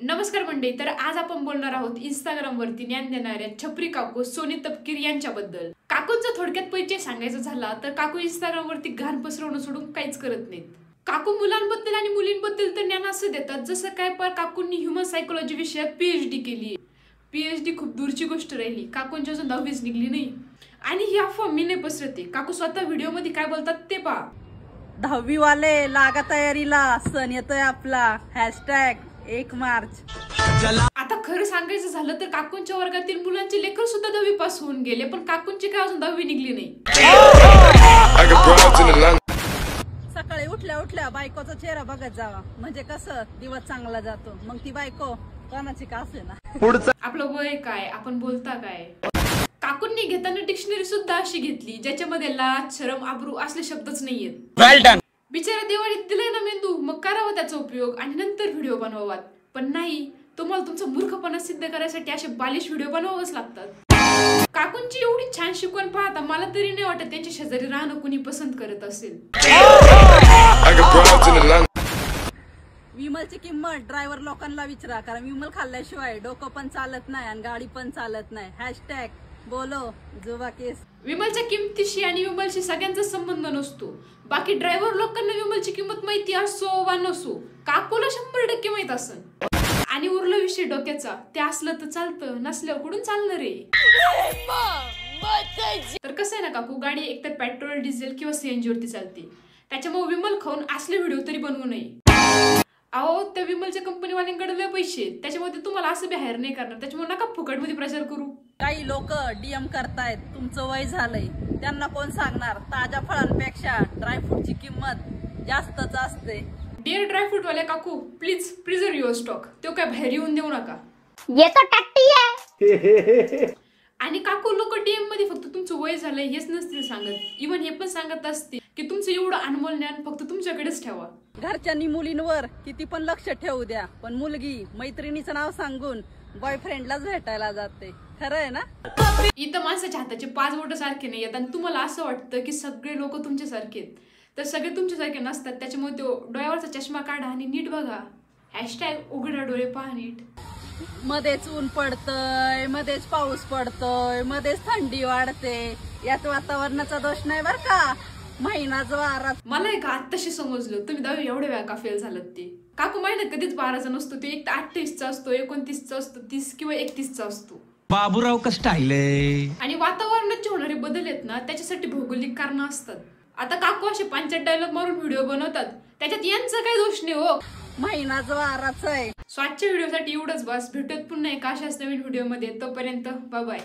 नमस्कार मंडळी. तर आज आपण बोलणार आहोत इंस्टाग्राम वरती ज्ञान देणाऱ्या छपरी काकू सोनी तपकीर यांच्याबद्दल. काकूंचा थोडक्यात परिचय सांगायचा झाला तर काकू इंस्टाग्राम वरती घाण पसरवणं सोडून काहीच करत नाहीत. काकू मुलांबद्दल आणि मुलींबद्दल तर ज्ञान असं देतात जसं काय, पर काकूंनी ह्युमन सायकोलॉजी विषयात पीएचडी केली. पीएचडी खूप दूरची गोष्ट राहिली, काकूंची अजून 10वीच निघली नाही. आणि ही अफवा मी नाही पसरते, काकू स्वतः व्हिडिओ मध्ये काय बोलतात ते पहा. 10वी वाले लागा तयारीला, सण येतोय आपला, #1 मार्च. आता खरं सांगायचं झालं तर काकूंच्या वर्गातील मुलांचे लेकर सुद्धा 10वी पास होऊन गेले, पण काकूंची काय अजून 10वी निघली नाही. सकाळी उठल्या उठल्या बायकोचा चेहरा बघत जावा, म्हणजे कसं दिवस चांगला जातो. मग ती बायको कोणाची का असे ना. आपलं वय काय, आपण बोलता काय. काकूंनी घेताना डिक्शनरी सुद्धा अशी घेतली ज्याच्यामध्ये लाज, शरम, आबरू असले शब्दच नाहीयेत. बिचारा दिवाळीत दिलाय ना मेंदू, मग करावा त्याचा उपयोग आणि नंतर व्हिडिओ बनवावात. पण नाही, तुम्हाला तुमचा मूर्खपणा सिद्ध करायसाठी असे बालिश व्हिडिओ बनवावंच लागतात. काकूंची एवढी छान शिकवण पाहता मला तरी नाही वाटत त्यांच्या शेजारी राहणं कुणी पसंत करत असेल. विमलची किंमत ड्रायव्हर लोकांना विचारा, कारण विमल खाल्ल्याशिवाय डोकं पण चालत नाही आणि गाडी पण चालत नाही. #बोलो जुबा केस. विमलच्या किमतीशी आणि विमलशी सगळ्यांचा संबंध नसतो. बाकी ड्रायव्हर लोकांना विमलची किंमत माहिती असो वा नसो, काकूला 100% माहित असन. आणि उरला विषय डोक्याचा, ते असलं तर चालतं, नसल्यावर कुठून चालणार रे. तर कसं आहे ना काकू, गाडी एकतर पेट्रोल, डिझेल किंवा सीएनजी वरती चालते. त्याच्यामुळे विमल खाऊन असले व्हिडिओ तरी बनवू नये. अहो, त्या विमलच्या कंपनीवाल्यांकडे लय पैसे, त्याच्यामुळे ते तुम्हाला असं बाहेर नाही करणार. त्याच्यामुळे नका फुकट मध्ये प्रचार करू. काही लोक डीएम करतायत, तुमचं वय झालंय, त्यांना कोण सांगणार ताज्या फळांपेक्षा ड्रायफ्रूटची किंमत जास्तच असते. डिअर ड्रायफ्रूट वाल्या काकू, प्लीज प्रिझर्व युअर स्टॉक. तो काय बाहेर येऊन देऊ नका. ये तो टट्टी है. आणि काकू लोक डीएम मध्ये फक्त तुमचं वय झालंय हेच नसतील सांगत, इव्हन हे पण सांगत असते की तुमचं एवढं अनमोल ज्ञान फक्त तुमच्याकडेच ठेवा. घरच्यांनी मुलींवर किती पण लक्ष ठेवू द्या, पण मुलगी मैत्रिणीचं नाव सांगून बॉयफ्रेंडलाच भेटायला जाते. खरं आहे ना. इथं माणसाच्या हाताचे 5 बोट सारखे नाही आहेत आणि तुम्हाला असं वाटतं की सगळे लोक तुमच्यासारखे आहेत, तर सगळे तुमच्यासारखे नसतात. त्याच्यामुळे तो डोळ्यावरचा चष्मा काढा आणि नीट बघा. #उघडा डोळे पहा नीट. मध्येच ऊन पडतय, मध्येच पाऊस पडतोय, मध्येच थंडी वाढते. यात वातावरणाचा दोष नाही बर का, महिनाच वारा. मला एक आत्ताशी समजलं तुम्ही 10वी एवढ्या वेळा का फेल झालात ते. काकू महिन्यात कधीच 12चा नसतो, तो एक तर 28चा असतो, 29चा असतो, 30 किंवा 31चा असतो. बाबूराव का स्टाईल आहे. आणि वातावरणात जे होणारे बदल आहेत ना, त्याच्यासाठी भौगोलिक कारण असतात. आता काकू असे 5 डायलॉग मारून व्हिडिओ बनवतात, त्याच्यात यांचा काही दोष नाही हो. महिनाच वाराच आहे. आजच्या व्हिडिओसाठी एवढंच बस. भेटूयात पुन्हा एका अशाच नवीन व्हिडिओ मध्ये. तोपर्यंत बाय बाय.